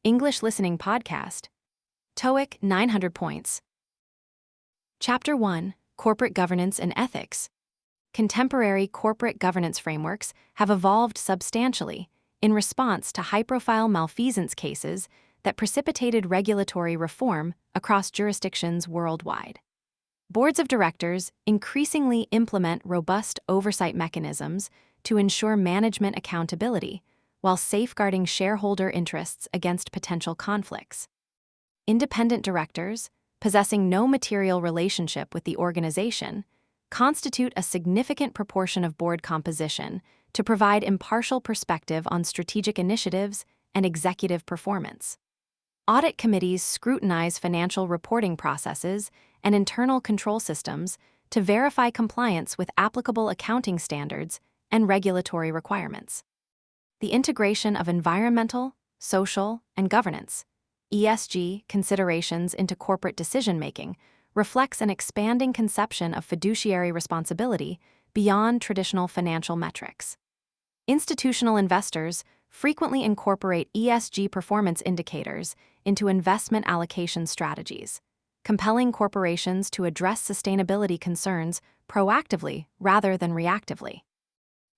English Listening Podcast. TOEIC 900 points. Chapter 1, Corporate Governance and Ethics. Contemporary corporate governance frameworks have evolved substantially in response to high-profile malfeasance cases that precipitated regulatory reform across jurisdictions worldwide. Boards of directors increasingly implement robust oversight mechanisms to ensure management accountability while safeguarding shareholder interests against potential conflicts. Independent directors, possessing no material relationship with the organization, constitute a significant proportion of board composition to provide impartial perspective on strategic initiatives and executive performance. Audit committees scrutinize financial reporting processes and internal control systems to verify compliance with applicable accounting standards and regulatory requirements. The integration of environmental, social, and governance (ESG) considerations into corporate decision-making reflects an expanding conception of fiduciary responsibility beyond traditional financial metrics. Institutional investors frequently incorporate ESG performance indicators into investment allocation strategies, compelling corporations to address sustainability concerns proactively rather than reactively.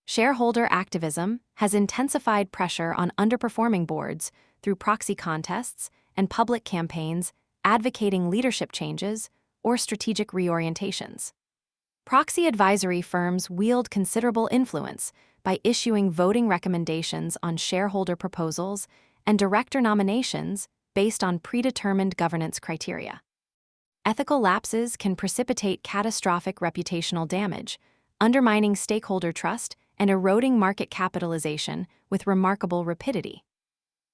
Shareholder activism has intensified pressure on underperforming boards through proxy contests and public campaigns advocating leadership changes or strategic reorientations. Proxy advisory firms wield considerable influence by issuing voting recommendations on shareholder proposals and director nominations based on predetermined governance criteria. Ethical lapses can precipitate catastrophic reputational damage, undermining stakeholder trust and eroding market capitalization with remarkable rapidity.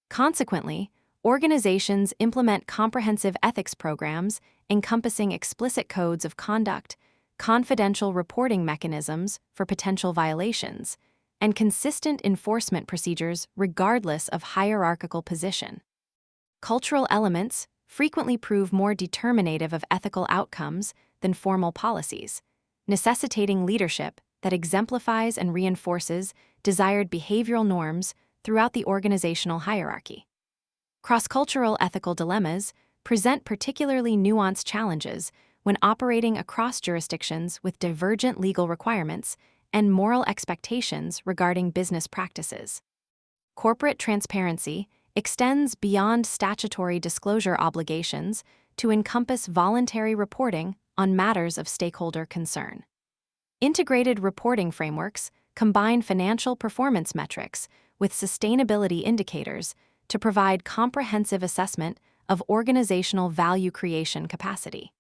Consequently, organizations implement comprehensive ethics programs encompassing explicit codes of conduct, confidential reporting mechanisms for potential violations, and consistent enforcement procedures regardless of hierarchical position. Cultural elements frequently prove more determinative of ethical outcomes than formal policies, necessitating leadership that exemplifies and reinforces desired behavioral norms throughout the organizational hierarchy. Cross-cultural ethical dilemmas present particularly nuanced challenges when operating across jurisdictions with divergent legal requirements and moral expectations regarding business practices. Corporate transparency extends beyond statutory disclosure obligations to encompass voluntary reporting on matters of stakeholder concern. Integrated reporting frameworks combine financial performance metrics with sustainability indicators to provide comprehensive assessment of organizational value creation capacity.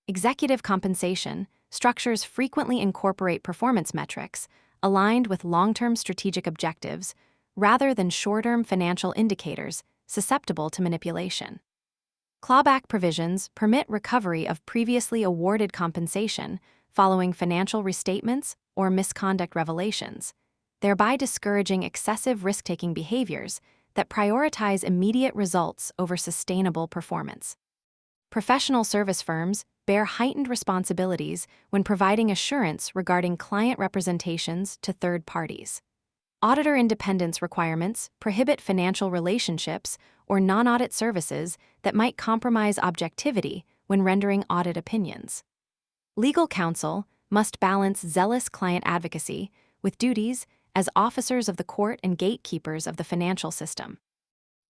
Executive compensation structures frequently incorporate performance metrics aligned with long-term strategic objectives rather than short-term financial indicators susceptible to manipulation. Clawback provisions permit recovery of previously awarded compensation following financial restatements or misconduct revelations, thereby discouraging excessive risk-taking behaviors that prioritize immediate results over sustainable performance. Professional service firms bear heightened responsibilities when providing assurance regarding client representations to third parties. Auditor independence requirements prohibit financial relationships or non-audit services that might compromise objectivity when rendering audit opinions. Legal counsel must balance zealous client advocacy with duties as officers of the court and gatekeepers of the financial system.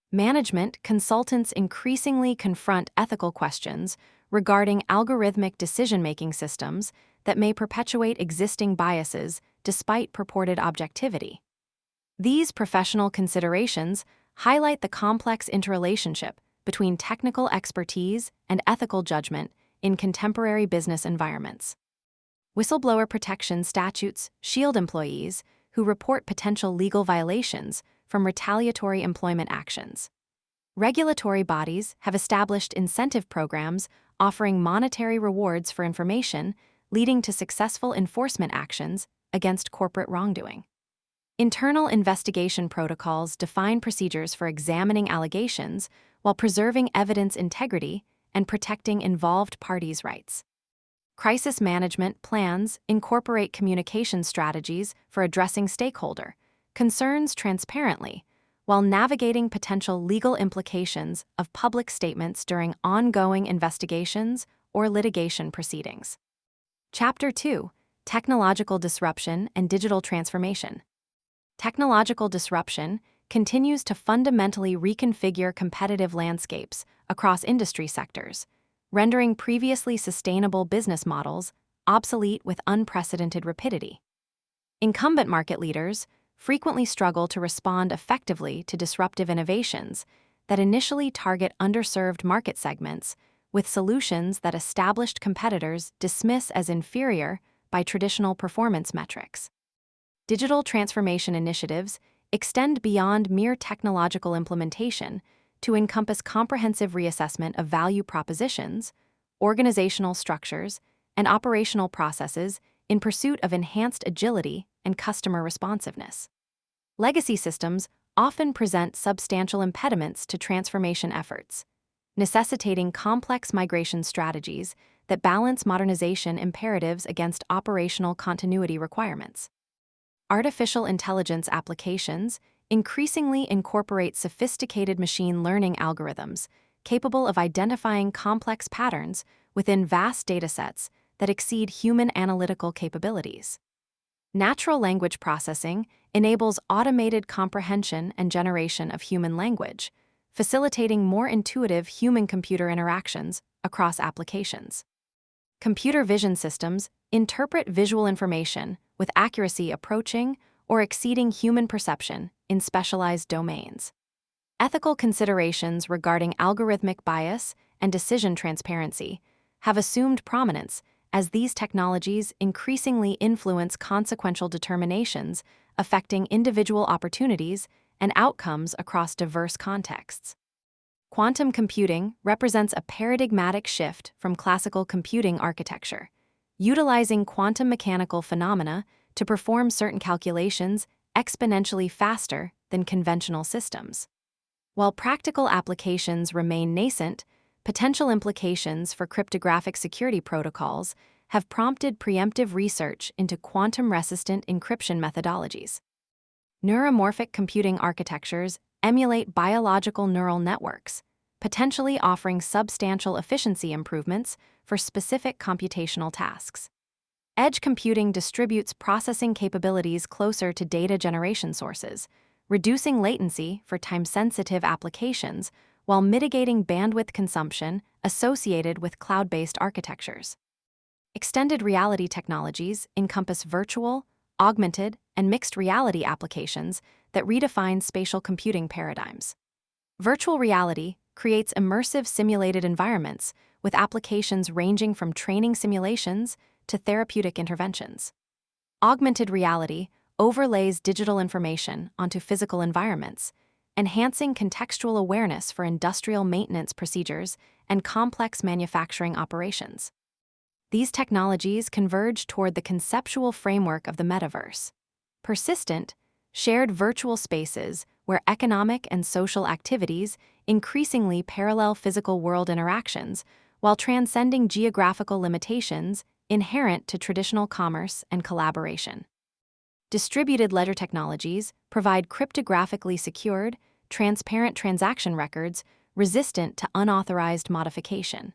Management consultants increasingly confront ethical questions regarding algorithmic decision-making systems that may perpetuate existing biases despite purported objectivity. These professional considerations highlight the complex interrelationship between technical expertise and ethical judgment in contemporary business environments. Whistleblower protection statutes shield employees who report potential legal violations from retaliatory employment actions. Regulatory bodies have established incentive programs offering monetary rewards for information, leading to successful enforcement actions against corporate wrongdoing. Internal investigation protocols define procedures for examining allegations while preserving evidence integrity and protecting involved parties' rights. Crisis management plans incorporate communication strategies for addressing stakeholder concerns transparently while navigating potential legal implications of public statements during ongoing investigations or litigation proceedings. Chapter 2: Technological Disruption and Digital Transformation. Technological disruption continues to fundamentally reconfigure competitive landscapes across industry sectors, rendering previously sustainable business models obsolete with unprecedented rapidity. Incumbent market leaders frequently struggle to respond effectively to disruptive innovations that initially target underserved market segments with solutions that established competitors dismiss as inferior by traditional performance metrics. Digital transformation initiatives extend beyond mere technological implementation to encompass comprehensive reassessment of value propositions, organizational structures, and operational processes in pursuit of enhanced agility and customer responsiveness. Legacy systems often present substantial impediments to transformation efforts, necessitating complex migration strategies that balance modernization imperatives against operational continuity requirements. Artificial intelligence applications increasingly incorporate sophisticated machine learning algorithms capable of identifying complex patterns within vast datasets that exceed human analytical capabilities. Natural language processing enables automated comprehension and generation of human language, facilitating more intuitive human-computer interactions across applications. Computer vision systems interpret visual information with accuracy approaching or exceeding human perception in specialized domains. Ethical considerations regarding algorithmic bias and decision transparency have assumed prominence as these technologies increasingly influence consequential determinations affecting individual opportunities and outcomes across diverse contexts. Quantum computing represents a paradigmatic shift from classical computing architecture, utilizing quantum mechanical phenomena to perform certain calculations exponentially faster than conventional systems. While practical applications remain nascent, potential implications for cryptographic security protocols have prompted preemptive research into quantum-resistant encryption methodologies. Neuromorphic computing architectures emulate biological neural networks, potentially offering substantial efficiency improvements for specific computational tasks. Edge computing distributes processing capabilities closer to data generation sources, reducing latency for time-sensitive applications while mitigating bandwidth consumption associated with cloud-based architectures. Extended reality technologies encompass virtual, augmented, and mixed reality applications that redefine spatial computing paradigms. Virtual reality creates immersive simulated environments with applications ranging from training simulations to therapeutic interventions. Augmented reality overlays digital information onto physical environments, enhancing contextual awareness for industrial maintenance procedures and complex manufacturing operations. These technologies converge toward the conceptual framework of the metaverse: persistent, shared virtual spaces where economic and social activities increasingly parallel physical world interactions while transcending geographical limitations inherent to traditional commerce and collaboration. Distributed ledger technologies provide cryptographically secured, transparent transaction records resistant to unauthorized modification.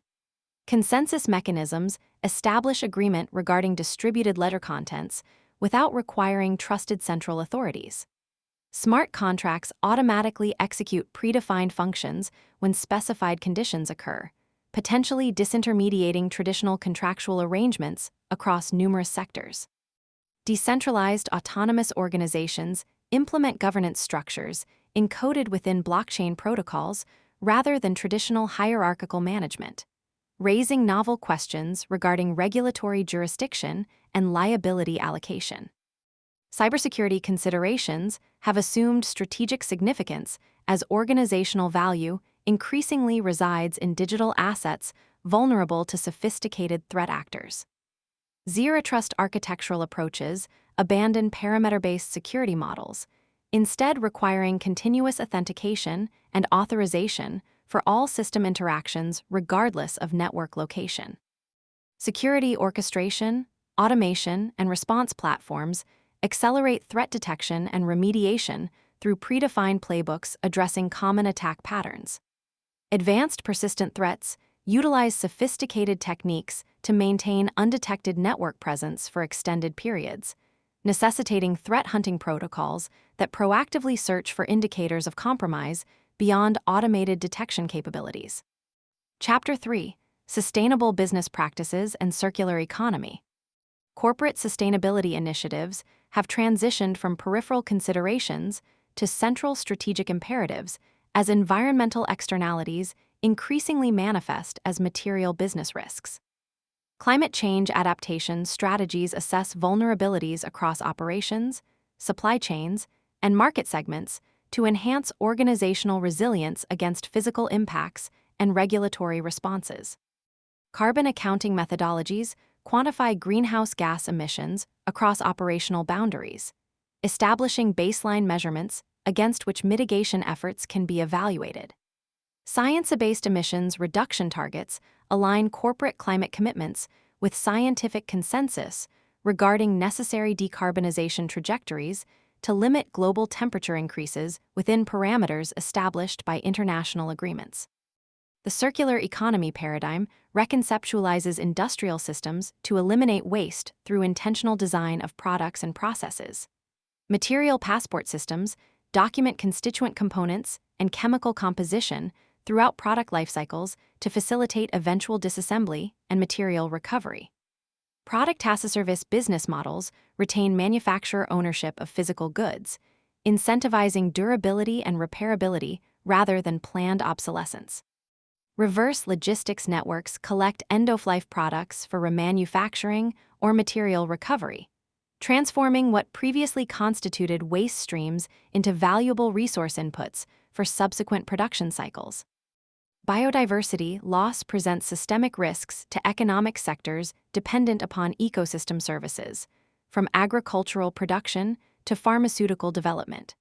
Consensus mechanisms establish agreement regarding distributed ledger contents without requiring trusted central authorities. Smart contracts automatically execute predefined functions when specified conditions occur, potentially disintermediating traditional contractual arrangements across numerous sectors. Decentralized autonomous organizations implement governance structures encoded within blockchain protocols rather than traditional hierarchical management, raising novel questions regarding regulatory jurisdiction and liability allocation. Cybersecurity considerations have assumed strategic significance as organizational value increasingly resides in digital assets vulnerable to sophisticated threat actors. Zero-trust architectural approaches abandon parameter-based security models, instead requiring continuous authentication and authorization for all system interactions regardless of network location. Security orchestration, automation, and response platforms accelerate threat detection and remediation through predefined playbooks addressing common attack patterns. Advanced persistent threats utilize sophisticated techniques to maintain undetected network presence for extended periods, necessitating threat hunting protocols that proactively search for indicators of compromise beyond automated detection capabilities. Chapter 3: Sustainable Business Practices and Circular Economy. Corporate sustainability initiatives have transitioned from peripheral considerations to central strategic imperatives as environmental externalities increasingly manifest as material business risks. Climate change adaptation strategies assess vulnerabilities across operations, supply chains, and market segments to enhance organizational resilience against physical impacts and regulatory responses. Carbon accounting methodologies quantify greenhouse gas emissions across operational boundaries, establishing baseline measurements against which mitigation efforts can be evaluated. Science-based emissions reduction targets align corporate climate commitments with scientific consensus regarding necessary decarbonization trajectories to limit global temperature increases within parameters established by international agreements. The circular economy paradigm reconceptualizes industrial systems to eliminate waste through intentional design of products and processes. Material passport systems document constituent components and chemical composition throughout product life cycles to facilitate eventual disassembly and material recovery. Product as a service business models retain manufacturer ownership of physical goods, incentivizing durability and repairability rather than planned obsolescence. Reverse logistics networks collect end-of-life products for remanufacturing or material recovery, transforming what previously constituted waste streams into valuable resource inputs for subsequent production cycles. Biodiversity loss presents systemic risks to economic sectors dependent upon ecosystem services, from agricultural production to pharmaceutical development.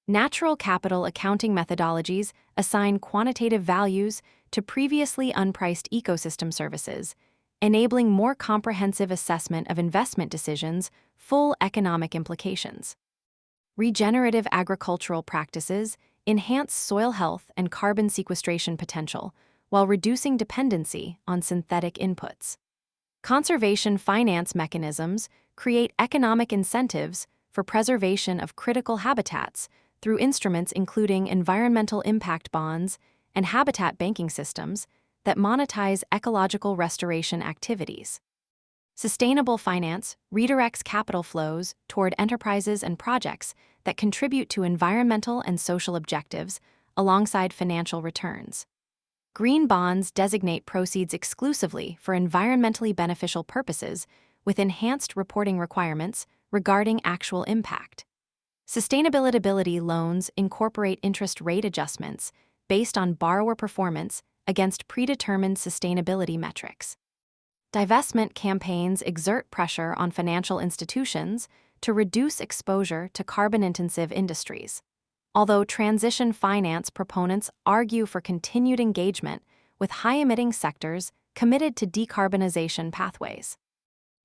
Natural capital accounting methodologies assign quantitative values to previously unpriced ecosystem services, enabling more comprehensive assessment of investment decisions' full economic implications. Regenerative agricultural practices enhance soil health and carbon sequestration potential while reducing dependency on synthetic inputs. Conservation finance mechanisms create economic incentives for preservation of critical habitats through instruments including environmental impact bonds and habitat banking systems that monetize ecological restoration activities. Sustainable finance redirects capital flows toward enterprises and projects that contribute to environmental and social objectives alongside financial returns. Green bonds designate proceeds exclusively for environmentally beneficial purposes with enhanced reporting requirements regarding actual impact. Sustainability loans incorporate interest rate adjustments based on borrower performance against predetermined sustainability metrics. Divestment campaigns exert pressure on financial institutions to reduce exposure to carbon-intensive industries, although transition finance proponents argue for continued engagement with high-emitting sectors committed to decarbonization pathways.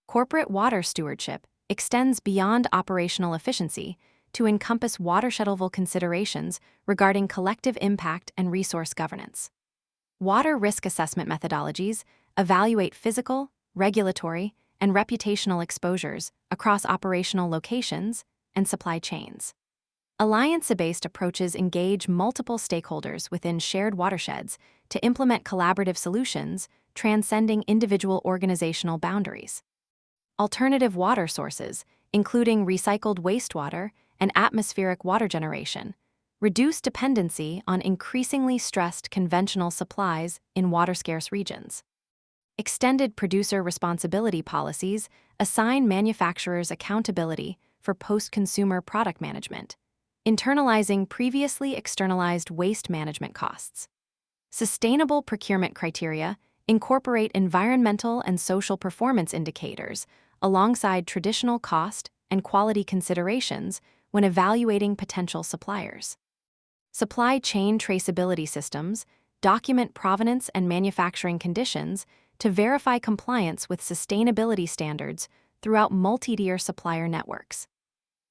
Corporate water stewardship extends beyond operational efficiency to encompass watershed-level considerations regarding collective impact and resource governance. Water risk assessment methodologies evaluate physical, regulatory, and reputational exposures across operational locations and supply chains. Alliance-based approaches engage multiple stakeholders within shared watersheds to implement collaborative solutions transcending individual organizational boundaries. Alternative water sources, including recycled wastewater and atmospheric water generation, reduce dependency on increasingly stressed conventional supplies in water-scarce regions. Extended producer responsibility policies assign manufacturers accountability for post-consumer product management, internalizing previously externalized waste management costs. Sustainable procurement criteria incorporate environmental and social performance indicators alongside traditional cost and quality considerations when evaluating potential suppliers. Supply chain traceability systems document provenance and manufacturing conditions to verify compliance with sustainability standards throughout multi-tier supplier networks.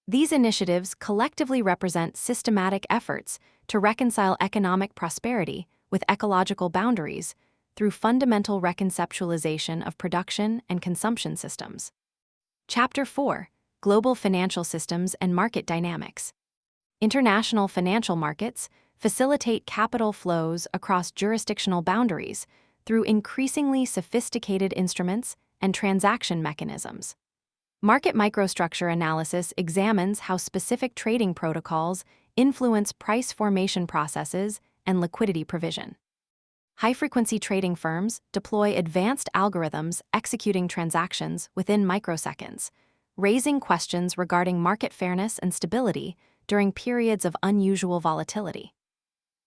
These initiatives collectively represent systematic efforts to reconcile economic prosperity with ecological boundaries through fundamental reconceptualization of production and consumption systems. Chapter 4: Global Financial Systems and Market Dynamics. International financial markets facilitate capital flows across jurisdictional boundaries through increasingly sophisticated instruments and transaction mechanisms. Market microstructure analysis examines how specific trading protocols influence price formation processes and liquidity provision. High-frequency trading firms deploy advanced algorithms executing transactions within microseconds, raising questions regarding market fairness and stability during periods of unusual volatility.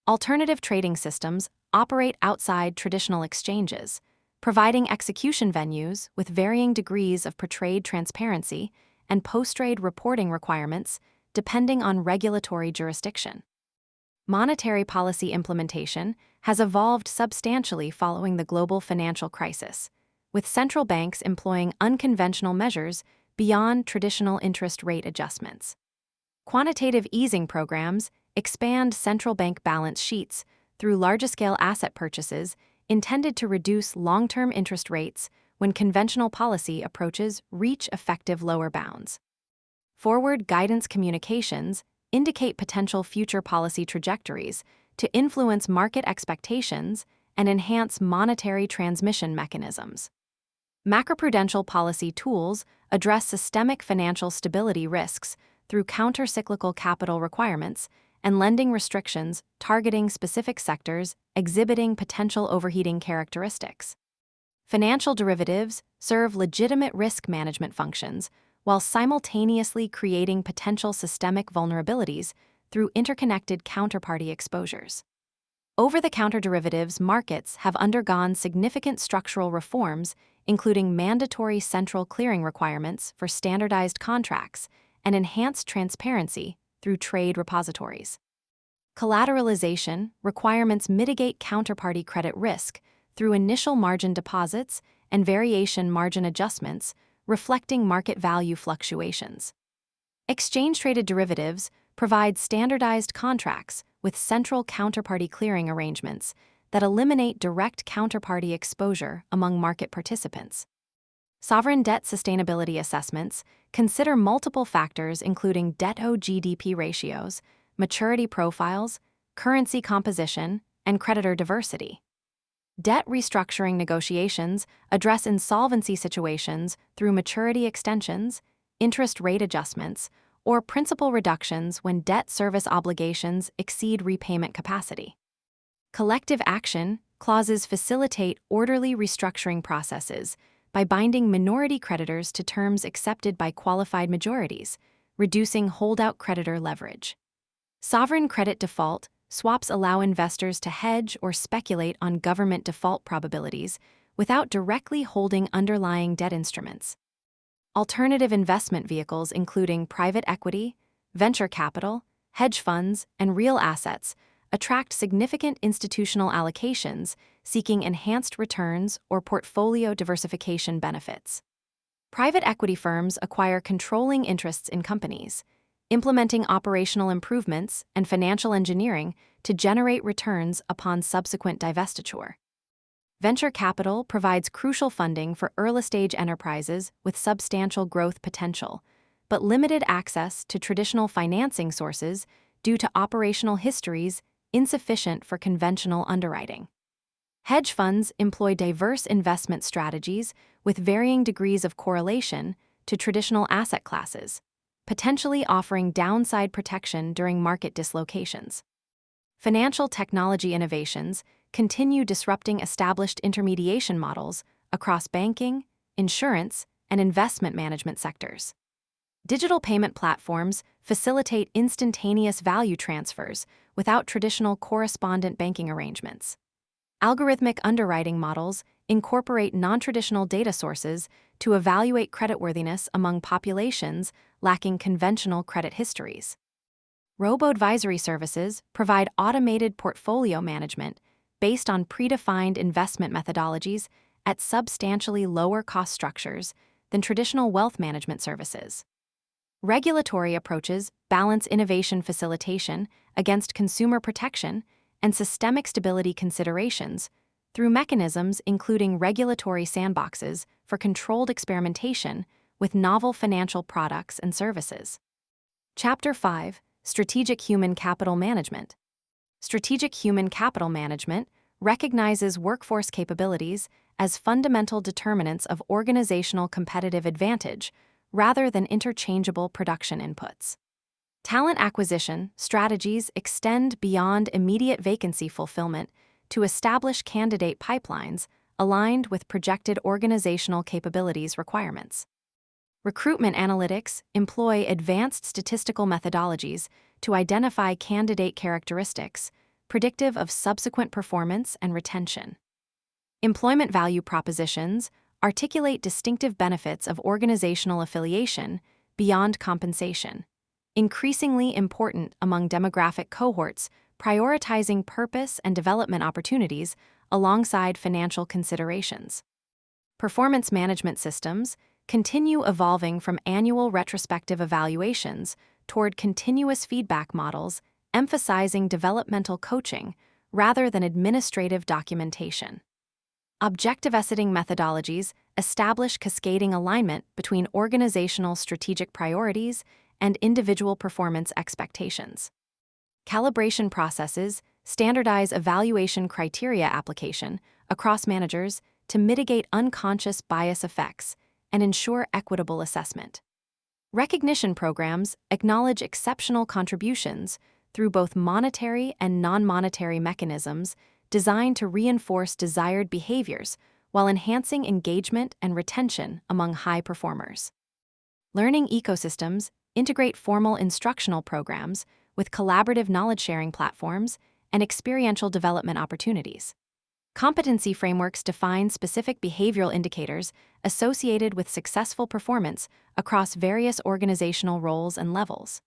Alternative trading systems operate outside traditional exchanges, providing execution venues with varying degrees of per-trade transparency and post-trade reporting requirements depending on regulatory jurisdiction. Monetary policy implementation has evolved substantially following the global financial crisis, with central banks employing unconventional measures beyond traditional interest rate adjustments. Quantitative easing programs expand central bank balance sheets through large-scale asset purchases intended to reduce long-term interest rates when conventional policy approaches reach effective lower bounds. Forward guidance communications indicate potential future policy trajectories to influence market expectations and enhance monetary transmission mechanisms. Macroprudential policy tools address systemic financial stability risks through counter-cyclical capital requirements and lending restrictions targeting specific sectors exhibiting potential overheating characteristics. Financial derivatives serve legitimate risk management functions while simultaneously creating potential systemic vulnerabilities through interconnected counterparty exposures. Over-the-counter derivatives markets have undergone significant structural reforms, including mandatory central clearing requirements for standardized contracts and enhanced transparency through trade repositories. Collateralization requirements mitigate counterparty credit risk through initial margin deposits and variation margin adjustments, reflecting market value fluctuations. Exchange-traded derivatives provide standardized contracts with central counterparty clearing arrangements that eliminate direct counterparty exposure among market participants. Sovereign debt sustainability assessments consider multiple factors including debt-to-GDP ratios, maturity profiles, currency composition, and creditor diversity. Debt restructuring negotiations address insolvency situations through maturity extensions, interest rate adjustments, or principal reductions when debt service obligations exceed repayment capacity. Collective action clauses facilitate orderly restructuring processes by binding minority creditors to terms accepted by qualified majorities, reducing holdout creditor leverage. Sovereign credit default swaps allow investors to hedge or speculate on government default probabilities without directly holding underlying debt instruments. Alternative investment vehicles including private equity, venture capital, hedge funds, and real assets attract significant institutional allocations seeking enhanced returns or portfolio diversification benefits. Private equity firms acquire controlling interests in companies, implementing operational improvements and financial engineering to generate returns upon subsequent divestiture. Venture capital provides crucial funding for early-stage enterprises with substantial growth potential, but limited access to traditional financing sources due to operational histories insufficient for conventional underwriting. Hedge funds employ diverse investment strategies with varying degrees of correlation to traditional asset classes, potentially offering downside protection during market dislocations. Financial technology innovations continue disrupting established intermediation models across banking, insurance, and investment management sectors. Digital payment platforms facilitate instantaneous value transfers without traditional correspondent banking arrangements. Algorithmic underwriting models incorporate non-traditional data sources to evaluate creditworthiness among populations lacking conventional credit histories. Robo-advisory services provide automated portfolio management based on predefined investment methodologies at substantially lower cost structures than traditional wealth management services. Regulatory approaches balance innovation facilitation against consumer protection and systemic stability considerations through mechanisms including regulatory sandboxes for controlled experimentation with novel financial products and services. Chapter 5: Strategic Human Capital Management. Strategic human capital management recognizes workforce capabilities as fundamental determinants of organizational competitive advantage rather than interchangeable production inputs. Talent acquisition strategies extend beyond immediate vacancy fulfillment to establish candidate pipelines aligned with projected organizational capabilities requirements. Recruitment analytics employ advanced statistical methodologies to identify candidate characteristics predictive of subsequent performance and retention. Employment value propositions articulate distinctive benefits of organizational affiliation beyond compensation, increasingly important among demographic cohorts prioritizing purpose and development opportunities alongside financial considerations. Performance management systems continue evolving from annual retrospective evaluations toward continuous feedback models emphasizing developmental coaching rather than administrative documentation. Objective setting methodologies establish cascading alignment between organizational strategic priorities and individual performance expectations. Calibration processes standardize evaluation criteria application across managers to mitigate unconscious bias effects and ensure equitable assessment. Recognition programs acknowledge exceptional contributions through both monetary and non-monetary mechanisms designed to reinforce desired behaviors while enhancing engagement and retention among high performers. Learning ecosystems integrate formal instructional programs with collaborative knowledge-sharing platforms and experiential development opportunities. Competency frameworks define specific behavioral indicators associated with successful performance across various organizational roles and levels.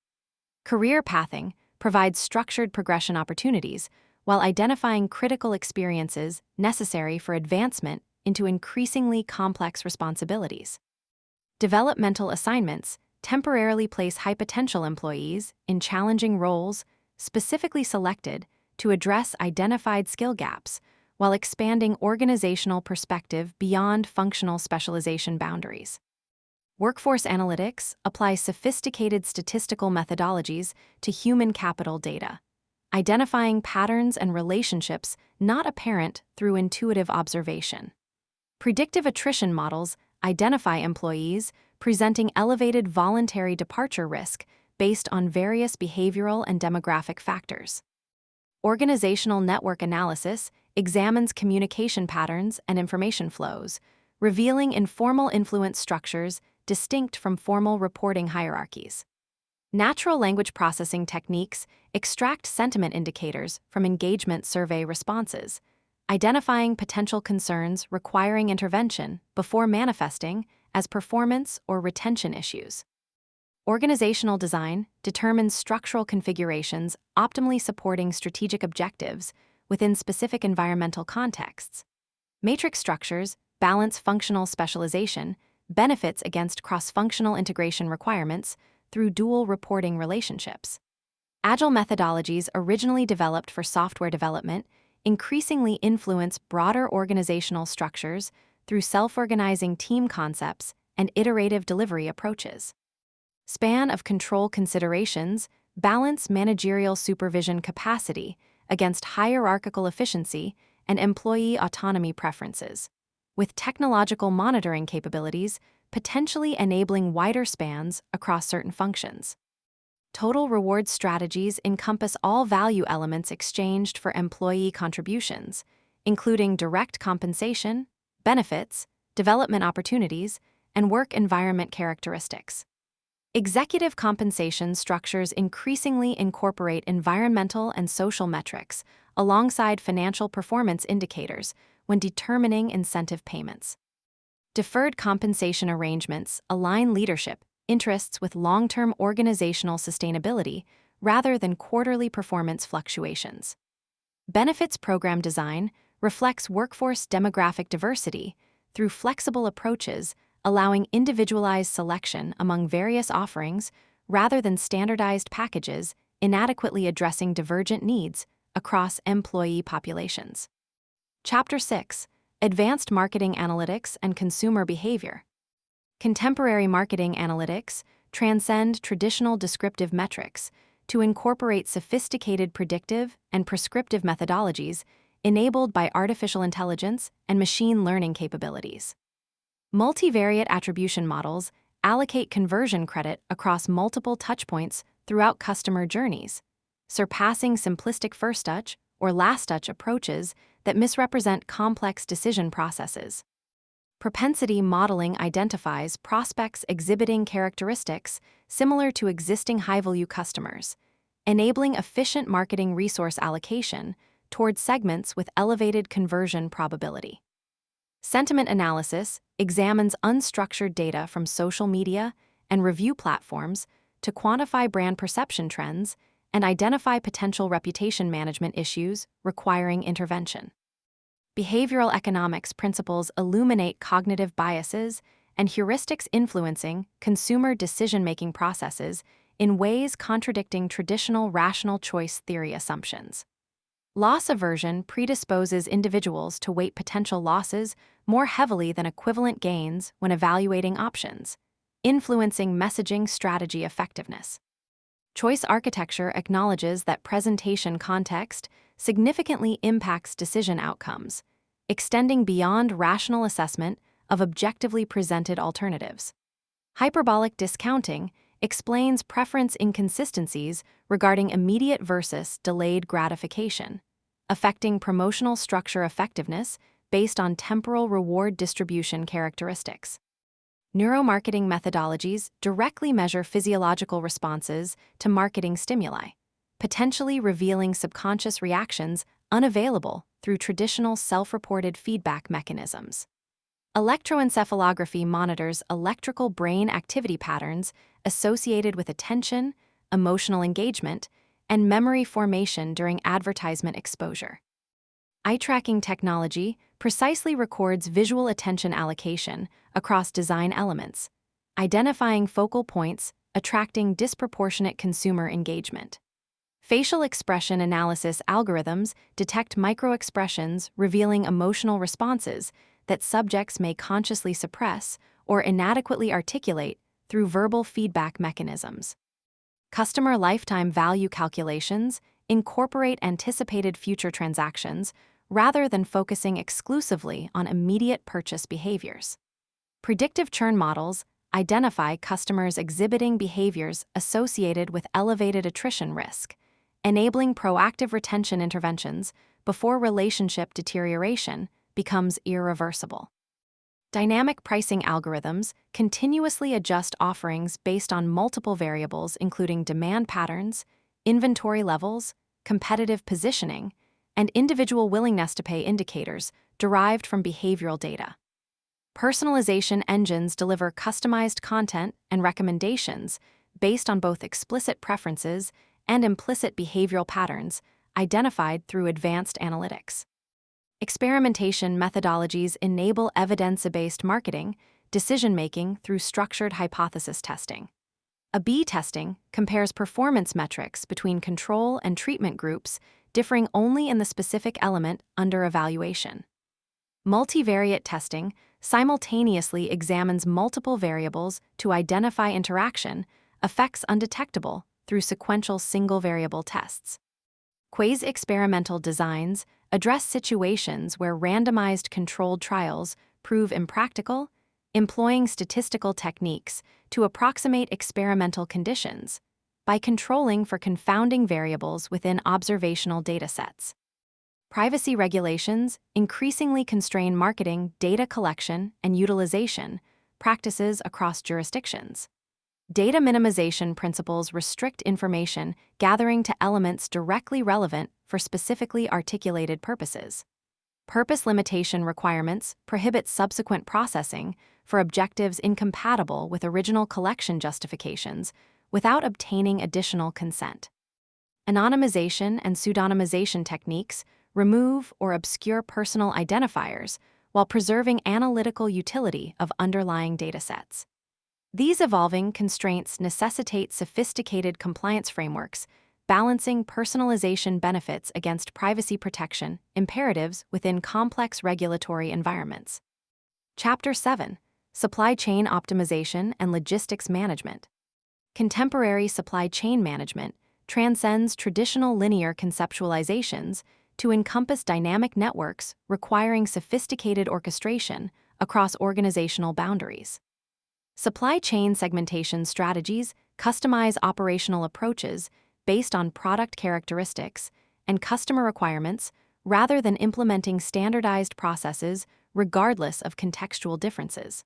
Career pathing provides structured progression opportunities while identifying critical experiences necessary for advancement into increasingly complex responsibilities. Developmental assignments temporarily place high-potential employees in challenging roles specifically selected to address identified skill gaps while expanding organizational perspective beyond functional specialization boundaries. Workforce analytics applies sophisticated statistical methodologies to human capital data, identifying patterns and relationships not apparent through intuitive observation. Predictive attrition models identify employees presenting elevated voluntary departure risk based on various behavioral and demographic factors. Organizational network analysis examines communication patterns and information flows, revealing informal influence structures distinct from formal reporting hierarchies. Natural language processing techniques extract sentiment indicators from engagement survey responses, identifying potential concerns requiring intervention before manifesting as performance or retention issues. Organizational design determines structural configurations optimally supporting strategic objectives within specific environmental contexts. Matrix structures balance functional specialization, benefits against cross-functional integration requirements through dual reporting relationships. Agile methodologies originally developed for software development increasingly influence broader organizational structures through self-organizing team concepts and iterative delivery approaches. Span of control considerations balance managerial supervision capacity against hierarchical efficiency and employee autonomy preferences, with technological monitoring capabilities potentially enabling wider spans across certain functions. Total reward strategies encompass all value elements exchanged for employee contributions, including direct compensation, benefits, development opportunities, and work environment characteristics. Executive compensation structures increasingly incorporate environmental and social metrics alongside financial performance indicators when determining incentive payments. Deferred compensation arrangements align leadership interests with long-term organizational sustainability rather than quarterly performance fluctuations. Benefits program design reflects workforce demographic diversity through flexible approaches allowing individualized selection among various offerings rather than standardized packages inadequately addressing divergent needs across employee populations. Chapter 6: Advanced Marketing Analytics and Consumer Behavior. Contemporary marketing analytics transcend traditional descriptive metrics to incorporate sophisticated predictive and prescriptive methodologies enabled by artificial intelligence and machine learning capabilities. Multivariate attribution models allocate conversion credit across multiple touchpoints throughout customer journeys, surpassing simplistic first-touch or last-touch approaches that misrepresent complex decision processes. Propensity modeling identifies prospects exhibiting characteristics similar to existing high-value customers, enabling efficient marketing resource allocation towards segments with elevated conversion probability. Sentiment analysis examines unstructured data from social media and review platforms to quantify brand perception trends and identify potential reputation management issues requiring intervention. Behavioral economics principles illuminate cognitive biases and heuristics influencing consumer decision-making processes in ways contradicting traditional rational choice theory assumptions. Loss aversion predisposes individuals to weight potential losses more heavily than equivalent gains when evaluating options, influencing messaging strategy effectiveness. Choice architecture acknowledges that presentation context significantly impacts decision outcomes, extending beyond rational assessment of objectively presented alternatives. Hyperbolic discounting explains preference inconsistencies regarding immediate versus delayed gratification, affecting promotional structure effectiveness based on temporal reward distribution characteristics. Neuromarketing methodologies directly measure physiological responses to marketing stimuli, potentially revealing subconscious reactions unavailable through traditional self-reported feedback mechanisms. Electroencephalography monitors electrical brain activity patterns associated with attention, emotional engagement, and memory formation during advertisement exposure. Eye tracking technology precisely records visual attention allocation across design elements, identifying focal points attracting disproportionate consumer engagement. Facial expression analysis algorithms detect microexpressions revealing emotional responses that subjects may consciously suppress or inadequately articulate through verbal feedback mechanisms. Customer lifetime value calculations incorporate anticipated future transactions rather than focusing exclusively on immediate purchase behaviors. Predictive churn models identify customers exhibiting behaviors associated with elevated attrition risk, enabling proactive retention interventions before relationship deterioration becomes irreversible. Dynamic pricing algorithms continuously adjust offerings based on multiple variables including demand patterns, inventory levels, competitive positioning, and individual willingness to pay indicators derived from behavioral data. Personalization engines deliver customized content and recommendations based on both explicit preferences and implicit behavioral patterns identified through advanced analytics. Experimentation methodologies enable evidence-based marketing decision-making through structured hypothesis testing. A/B testing compares performance metrics between control and treatment groups differing only in the specific element under evaluation. Multivariate testing simultaneously examines multiple variables to identify interaction effects undetectable through sequential single-variable tests. Quasi-experimental designs address situations where randomized controlled trials prove impractical, employing statistical techniques to approximate experimental conditions by controlling for confounding variables within observational datasets. Privacy regulations increasingly constrain marketing data collection and utilization practices across jurisdictions. Data minimization principles restrict information gathering to elements directly relevant for specifically articulated purposes. Purpose limitation requirements prohibit subsequent processing for objectives incompatible with original collection justifications without obtaining additional consent. Anonymization and pseudonymization techniques remove or obscure personal identifiers while preserving analytical utility of underlying datasets. These evolving constraints necessitate sophisticated compliance frameworks, balancing personalization benefits against privacy protection imperatives within complex regulatory environments. Chapter 7: Supply Chain Optimization and Logistics Management. Contemporary supply chain management transcends traditional linear conceptualizations to encompass dynamic networks requiring sophisticated orchestration across organizational boundaries. Supply chain segmentation strategies customize operational approaches based on product characteristics and customer requirements rather than implementing standardized processes regardless of contextual differences.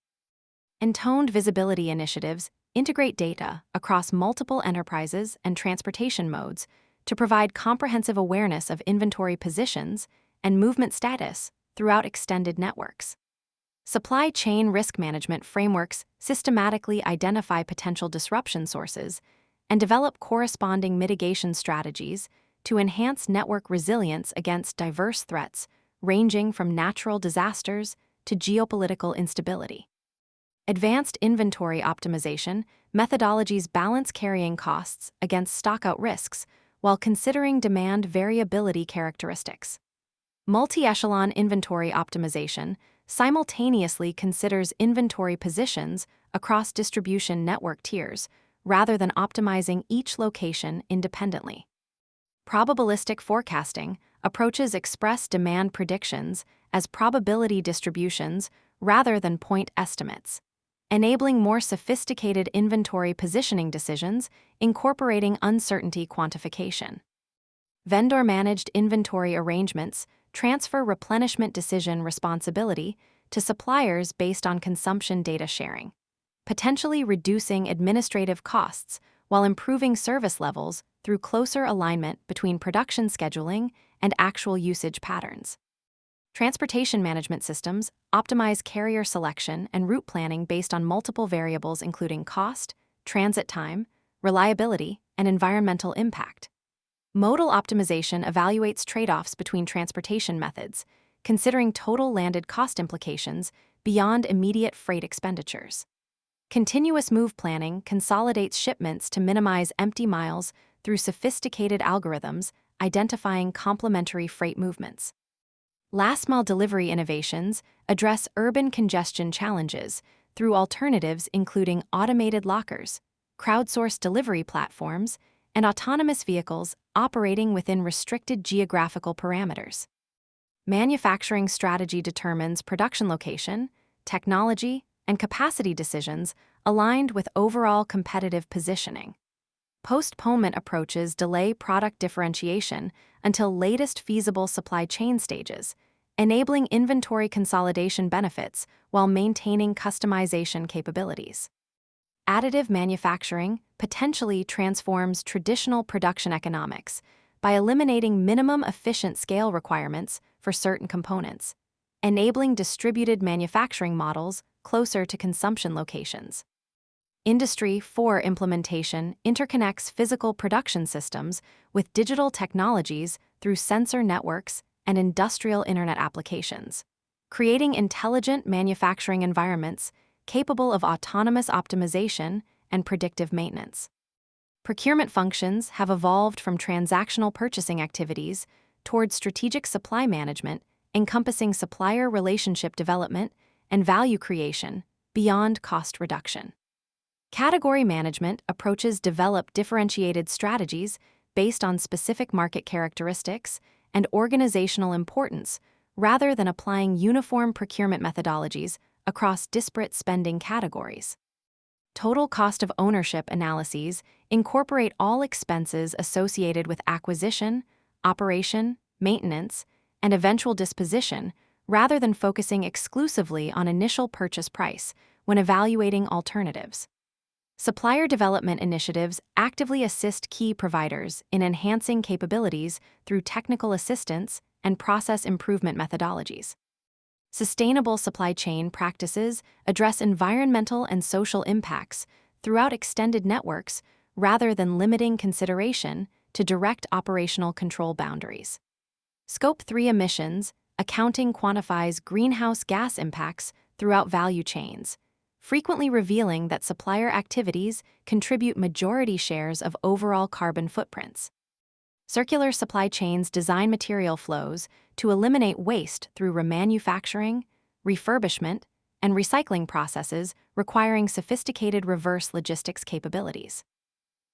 Intoned visibility initiatives integrate data across multiple enterprises and transportation modes to provide comprehensive awareness of inventory positions and movement status throughout extended networks. Supply chain risk management frameworks systematically identify potential disruption sources and develop corresponding mitigation strategies to enhance network resilience against diverse threats ranging from natural disasters to geopolitical instability. Advanced inventory optimization methodologies balance carrying costs against stockout risks while considering demand variability characteristics. Multi-echelon inventory optimization simultaneously considers inventory positions across distribution network tiers rather than optimizing each location independently. Probabilistic forecasting approaches express demand predictions as probability distributions rather than point estimates, enabling more sophisticated inventory positioning decisions incorporating uncertainty quantification. Vendor-managed inventory arrangements transfer replenishment decision responsibility to suppliers based on consumption data sharing, potentially reducing administrative costs while improving service levels through closer alignment between production scheduling and actual usage patterns. Transportation management systems optimize carrier selection and route planning based on multiple variables including cost, transit time, reliability, and environmental impact. Modal optimization evaluates trade-offs between transportation methods, considering total landed cost implications beyond immediate freight expenditures. Continuous move planning consolidates shipments to minimize empty miles through sophisticated algorithms identifying complementary freight movements. Last-mile delivery innovations address urban congestion challenges through alternatives including automated lockers, crowdsourced delivery platforms, and autonomous vehicles operating within restricted geographical parameters. Manufacturing strategy determines production location, technology, and capacity decisions aligned with overall competitive positioning. Postponement approaches delay product differentiation until latest feasible supply chain stages, enabling inventory consolidation benefits while maintaining customization capabilities. Additive manufacturing potentially transforms traditional production economics by eliminating minimum efficient scale requirements for certain components, enabling distributed manufacturing models closer to consumption locations. Industry 4 implementation interconnects physical production systems with digital technologies through sensor networks and industrial internet applications, creating intelligent manufacturing environments capable of autonomous optimization and predictive maintenance. Procurement functions have evolved from transactional purchasing activities towards strategic supply management, encompassing supplier relationship development and value creation beyond cost reduction. Category management approaches develop differentiated strategies based on specific market characteristics and organizational importance rather than applying uniform procurement methodologies across disparate spending categories. Total cost of ownership analyses incorporate all expenses associated with acquisition, operation, maintenance, and eventual disposition rather than focusing exclusively on initial purchase price when evaluating alternatives. Supplier development initiatives actively assist key providers in enhancing capabilities through technical assistance and process improvement methodologies. Sustainable supply chain practices address environmental and social impacts throughout extended networks rather than limiting consideration to direct operational control boundaries. Scope 3 emissions accounting quantifies greenhouse gas impacts throughout value chains, frequently revealing that supplier activities contribute majority shares of overall carbon footprints. Circular supply chains design material flows to eliminate waste through remanufacturing, refurbishment, and recycling processes requiring sophisticated reverse logistics capabilities.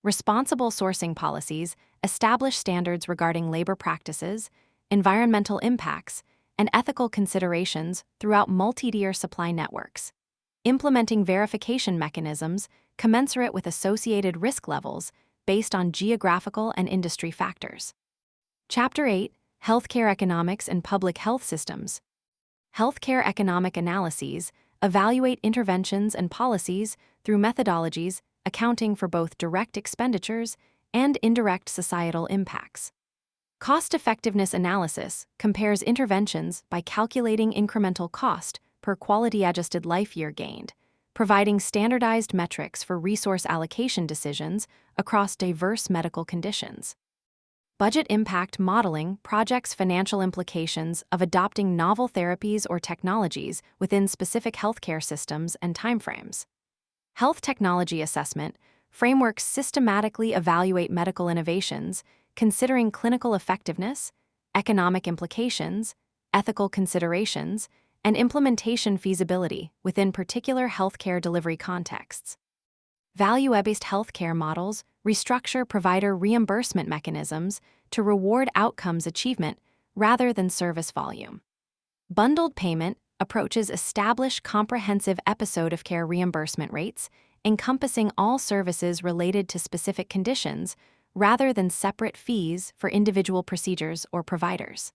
Responsible sourcing policies establish standards regarding labor practices, environmental impacts, and ethical considerations throughout multi-tier supply networks, implementing verification mechanisms commensurate with associated risk levels based on geographical and industry factors. Chapter 8: Healthcare Economics and Public Health Systems. Healthcare economic analyses evaluate interventions and policies through methodologies accounting for both direct expenditures and indirect societal impacts. Cost-effectiveness analysis compares interventions by calculating incremental cost per quality-adjusted life year gained, providing standardized metrics for resource allocation decisions across diverse medical conditions. Budget impact modeling projects financial implications of adopting novel therapies or technologies within specific healthcare systems and timeframes. Health technology assessment frameworks systematically evaluate medical innovations, considering clinical effectiveness, economic implications, ethical considerations, and implementation feasibility within particular healthcare delivery contexts. Value-based healthcare models restructure provider reimbursement mechanisms to reward outcomes achievement rather than service volume. Bundled payment approaches establish comprehensive episode of care reimbursement rates, encompassing all services related to specific conditions rather than separate fees for individual procedures or providers.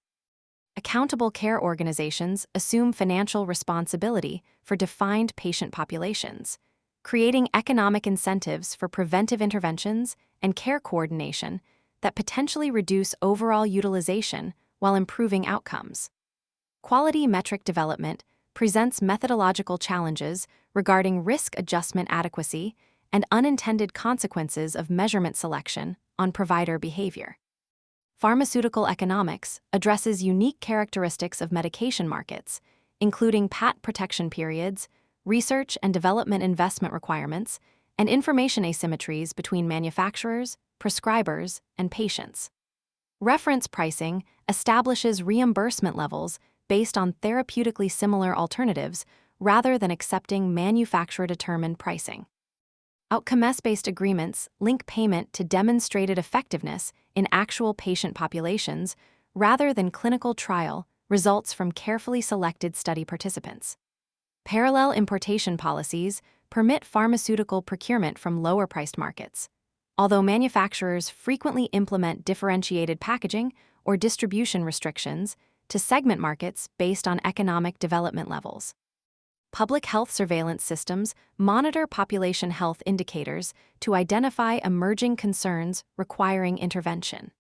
Accountable care organizations assume financial responsibility for defined patient populations, creating economic incentives for preventive interventions and care coordination that potentially reduce overall utilization while improving outcomes. Quality metric development presents methodological challenges regarding risk adjustment adequacy and unintended consequences of measurement selection on provider behavior. Pharmaceutical economics addresses unique characteristics of medication markets, including patent protection periods, research and development investment requirements, and information asymmetries between manufacturers, prescribers, and patients. Reference pricing establishes reimbursement levels based on therapeutically similar alternatives rather than accepting manufacturer-determined pricing. Outcomes-based agreements link payment to demonstrated effectiveness in actual patient populations rather than clinical trial results from carefully selected study participants. Parallel importation policies permit pharmaceutical procurement from lower-priced markets, although manufacturers frequently implement differentiated packaging or distribution restrictions to segment markets based on economic development levels. Public health surveillance systems monitor population health indicators to identify emerging concerns requiring intervention.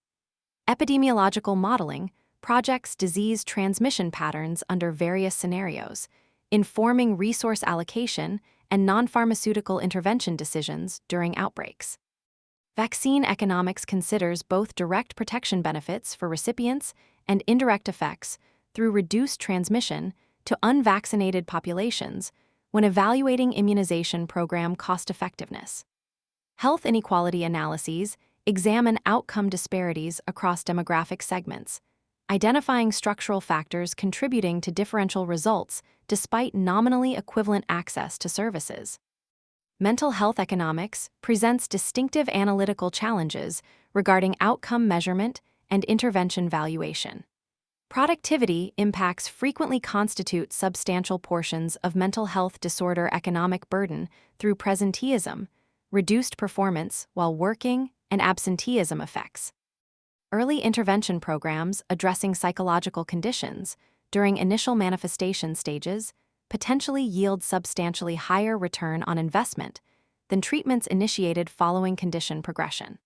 Epidemiological modeling projects disease transmission patterns under various scenarios, informing resource allocation and non-pharmaceutical intervention decisions during outbreaks. Vaccine economics considers both direct protection benefits for recipients and indirect effects through reduced transmission to unvaccinated populations when evaluating immunization program cost-effectiveness. Health inequality analyses examine outcome disparities across demographic segments, identifying structural factors contributing to differential results despite nominally equivalent access to services. Mental health economics presents distinctive analytical challenges regarding outcome measurement and intervention valuation. Productivity impacts frequently constitute substantial portions of mental health disorder economic burden through presenteeism, reduced performance while working, and absenteeism effects. Early intervention programs addressing psychological conditions during initial manifestation stages potentially yield substantially higher return on investment than treatments initiated following condition progression.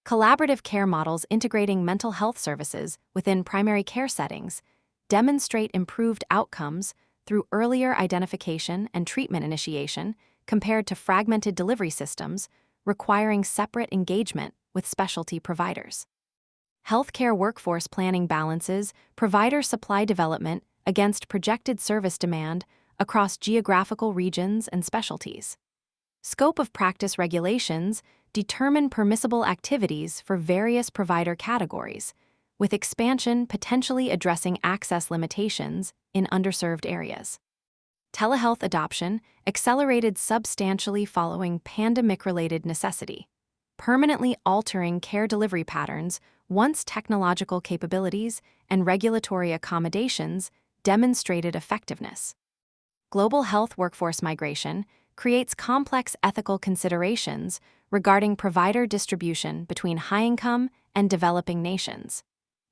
Collaborative care models integrating mental health services within primary care settings demonstrate improved outcomes through earlier identification and treatment initiation compared to fragmented delivery systems requiring separate engagement with specialty providers. Healthcare workforce planning balances provider supply development against projected service demand across geographical regions and specialties. Scope of practice regulations determine permissible activities for various provider categories, with expansion potentially addressing access limitations in underserved areas. Telehealth adoption accelerated substantially following pandemic-related necessity, permanently altering care delivery patterns once technological capabilities and regulatory accommodations demonstrated effectiveness. Global health workforce migration creates complex ethical considerations regarding provider distribution between high-income and developing nations,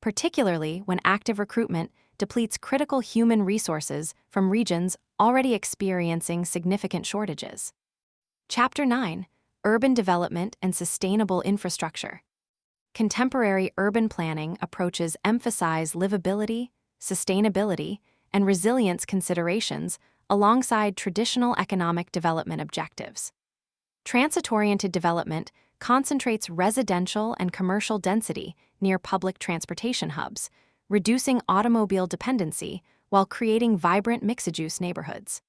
particularly when active recruitment depletes critical human resources from regions already experiencing significant shortages. Chapter 9: Urban Development and Sustainable Infrastructure. Contemporary urban planning approaches emphasize livability, sustainability, and resilience considerations alongside traditional economic development objectives. Transit-oriented development concentrates residential and commercial density near public transportation hubs, reducing automobile dependency while creating vibrant mixed-use neighborhoods.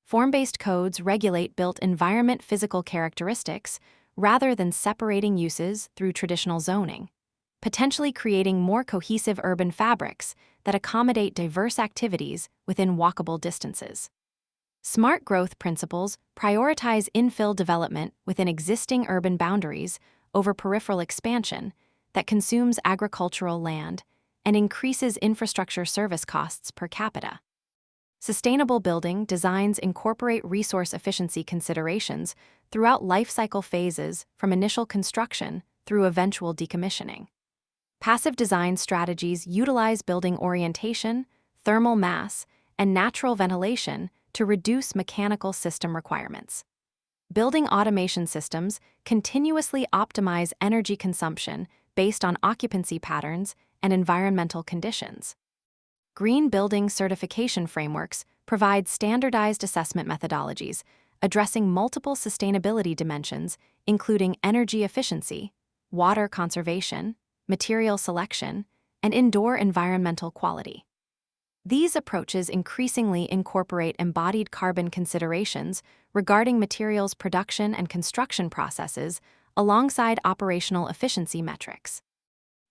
Form-based codes regulate built environment physical characteristics rather than separating uses through traditional zoning, potentially creating more cohesive urban fabrics that accommodate diverse activities within walkable distances. Smart growth principles prioritize infill development within existing urban boundaries over peripheral expansion that consumes agricultural land and increases infrastructure service costs per capita. Sustainable building designs incorporate resource efficiency considerations throughout life cycle phases from initial construction through eventual decommissioning. Passive design strategies utilize building orientation, thermal mass, and natural ventilation to reduce mechanical system requirements. Building automation systems continuously optimize energy consumption based on occupancy patterns and environmental conditions. Green building certification frameworks provide standardized assessment methodologies addressing multiple sustainability dimensions, including energy efficiency, water conservation, material selection, and indoor environmental quality. These approaches increasingly incorporate embodied carbon considerations regarding materials production and construction processes alongside operational efficiency metrics.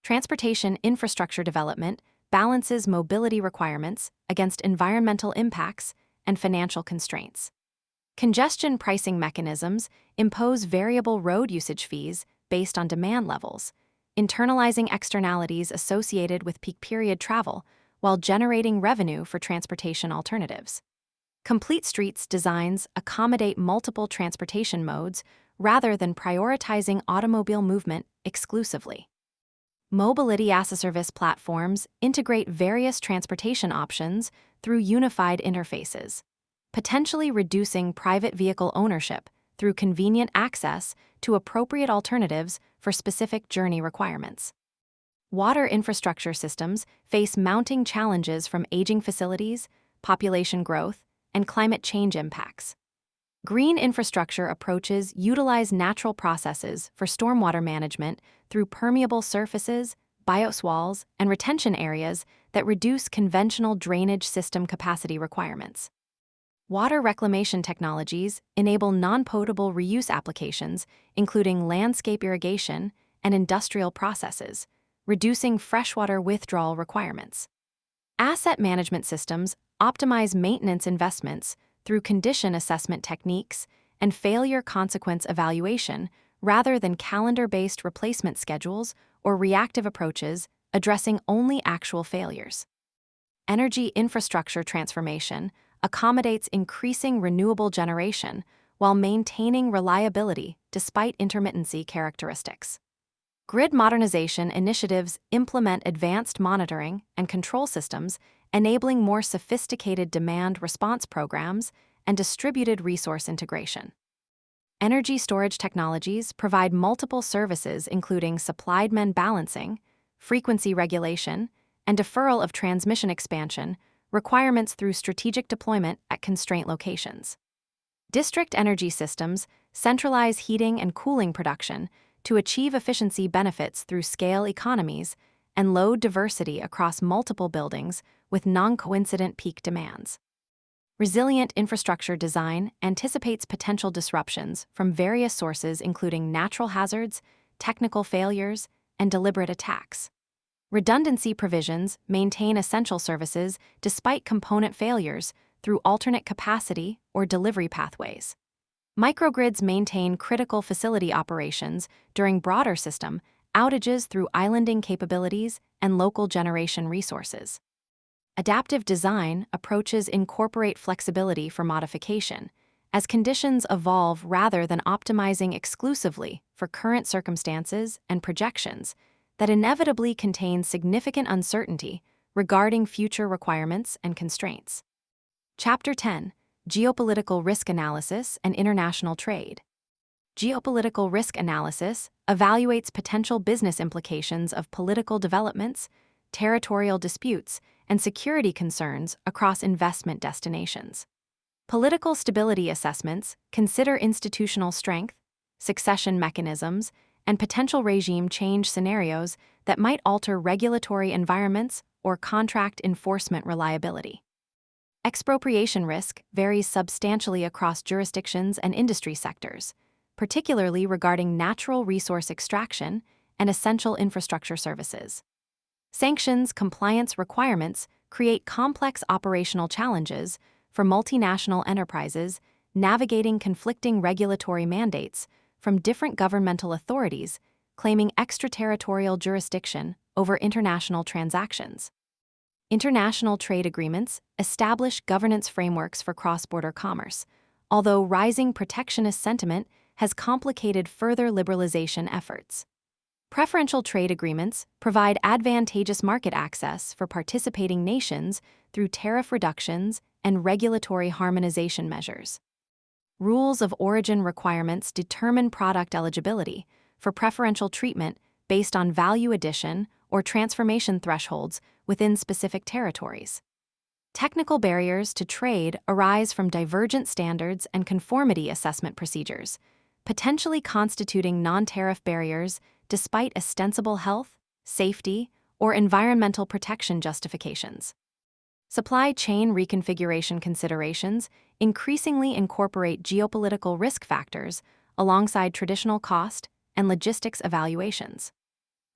Transportation infrastructure development balances mobility requirements against environmental impacts and financial constraints. Congestion pricing mechanisms impose variable road usage fees based on demand levels, internalizing externalities associated with peak period travel while generating revenue for transportation alternatives. Complete streets designs accommodate multiple transportation modes rather than prioritizing automobile movement exclusively. Mobility as a service platforms integrate various transportation options through unified interfaces, potentially reducing private vehicle ownership through convenient access to appropriate alternatives for specific journey requirements. Water infrastructure systems face mounting challenges from aging facilities, population growth, and climate change impacts. Green infrastructure approaches utilize natural processes for stormwater management through permeable surfaces, bioswales, and retention areas that reduce conventional drainage system capacity requirements. Water reclamation technologies enable non-potable reuse applications, including landscape irrigation and industrial processes, reducing freshwater withdrawal requirements. Asset management systems optimize maintenance investments through condition assessment techniques and failure consequence evaluation rather than calendar-based replacement schedules or reactive approaches addressing only actual failures. Energy infrastructure transformation accommodates increasing renewable generation while maintaining reliability despite intermittency characteristics. Grid modernization initiatives implement advanced monitoring and control systems, enabling more sophisticated demand response programs and distributed resource integration. Energy storage technologies provide multiple services including supply-demand balancing, frequency regulation, and deferral of transmission expansion requirements through strategic deployment at constraint locations. District energy systems centralize heating and cooling production to achieve efficiency benefits through scale economies and load diversity across multiple buildings with non-coincident peak demands. Resilient infrastructure design anticipates potential disruptions from various sources including natural hazards, technical failures, and deliberate attacks. Redundancy provisions maintain essential services despite component failures through alternate capacity or delivery pathways. Microgrids maintain critical facility operations during broader system outages through islanding capabilities and local generation resources. Adaptive design approaches incorporate flexibility for modification, as conditions evolve rather than optimizing exclusively for current circumstances and projections that inevitably contain significant uncertainty regarding future requirements and constraints. Chapter 10: Geopolitical Risk Analysis and International Trade. Geopolitical risk analysis evaluates potential business implications of political developments, territorial disputes, and security concerns across investment destinations. Political stability assessments consider institutional strength, succession mechanisms, and potential regime change scenarios that might alter regulatory environments or contract enforcement reliability. Expropriation risk varies substantially across jurisdictions and industry sectors, particularly regarding natural resource extraction and essential infrastructure services. Sanctions compliance requirements create complex operational challenges for multinational enterprises navigating conflicting regulatory mandates from different governmental authorities claiming extraterritorial jurisdiction over international transactions. International trade agreements establish governance frameworks for cross-border commerce, although rising protectionist sentiment has complicated further liberalization efforts. Preferential trade agreements provide advantageous market access for participating nations through tariff reductions and regulatory harmonization measures. Rules of origin requirements determine product eligibility for preferential treatment based on value addition or transformation thresholds within specific territories. Technical barriers to trade arise from divergent standards and conformity assessment procedures, potentially constituting non-tariff barriers despite ostensible health, safety, or environmental protection justifications. Supply chain reconfiguration considerations increasingly incorporate geopolitical risk factors alongside traditional cost and logistics evaluations.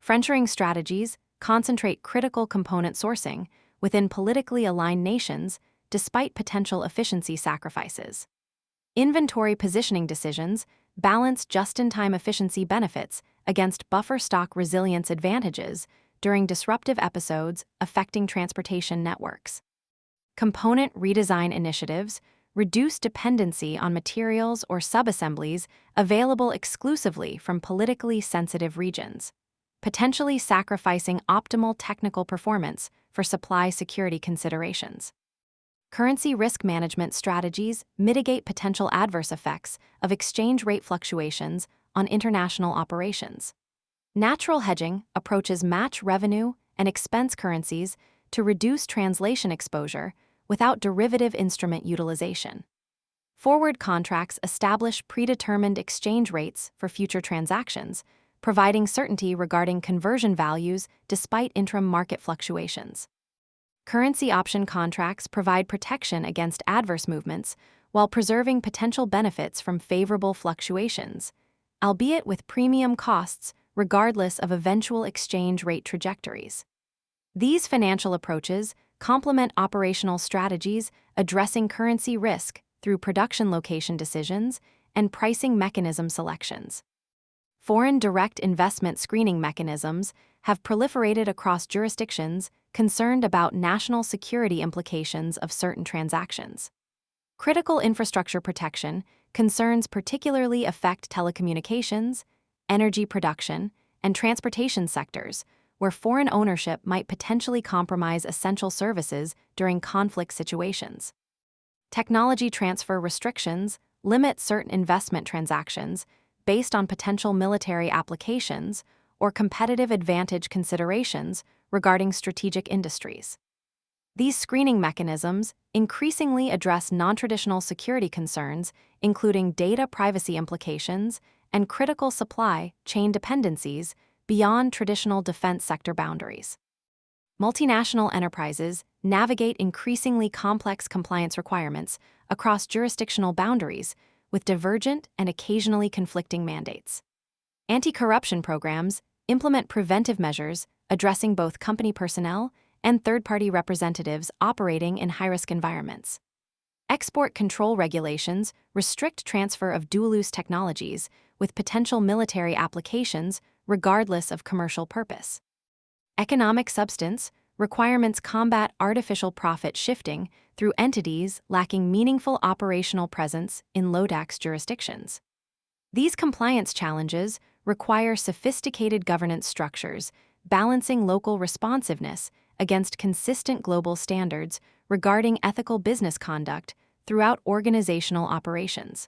Friendshoring strategies concentrate critical component sourcing within politically aligned nations despite potential efficiency sacrifices. Inventory positioning decisions balance just-in-time efficiency benefits against buffer stock resilience advantages during disruptive episodes affecting transportation networks. Component redesign initiatives reduce dependency on materials or subassemblies available exclusively from politically sensitive regions, potentially sacrificing optimal technical performance for supply security considerations. Currency risk management strategies mitigate potential adverse effects of exchange rate fluctuations on international operations. Natural hedging approaches match revenue and expense currencies to reduce translation exposure without derivative instrument utilization. Forward contracts establish predetermined exchange rates for future transactions, providing certainty regarding conversion values despite interim market fluctuations. Currency option contracts provide protection against adverse movements while preserving potential benefits from favorable fluctuations, albeit with premium costs regardless of eventual exchange rate trajectories. These financial approaches complement operational strategies addressing currency risk through production location decisions and pricing mechanism selections. Foreign direct investment screening mechanisms have proliferated across jurisdictions concerned about national security implications of certain transactions. Critical infrastructure protection concerns particularly affect telecommunications, energy production, and transportation sectors, where foreign ownership might potentially compromise essential services during conflict situations. Technology transfer restrictions limit certain investment transactions based on potential military applications or competitive advantage considerations regarding strategic industries. These screening mechanisms increasingly address non-traditional security concerns, including data privacy implications and critical supply chain dependencies beyond traditional defense sector boundaries. Multinational enterprises navigate increasingly complex compliance requirements across jurisdictional boundaries with divergent and occasionally conflicting mandates. Anti-corruption programs implement preventive measures addressing both company personnel and third-party representatives operating in high-risk environments. Export control regulations restrict transfer of dual-use technologies with potential military applications regardless of commercial purpose. Economic substance requirements combat artificial profit shifting through entities lacking meaningful operational presence in low-tax jurisdictions. These compliance challenges require sophisticated governance structures, balancing local responsiveness against consistent global standards regarding ethical business conduct throughout organizational operations.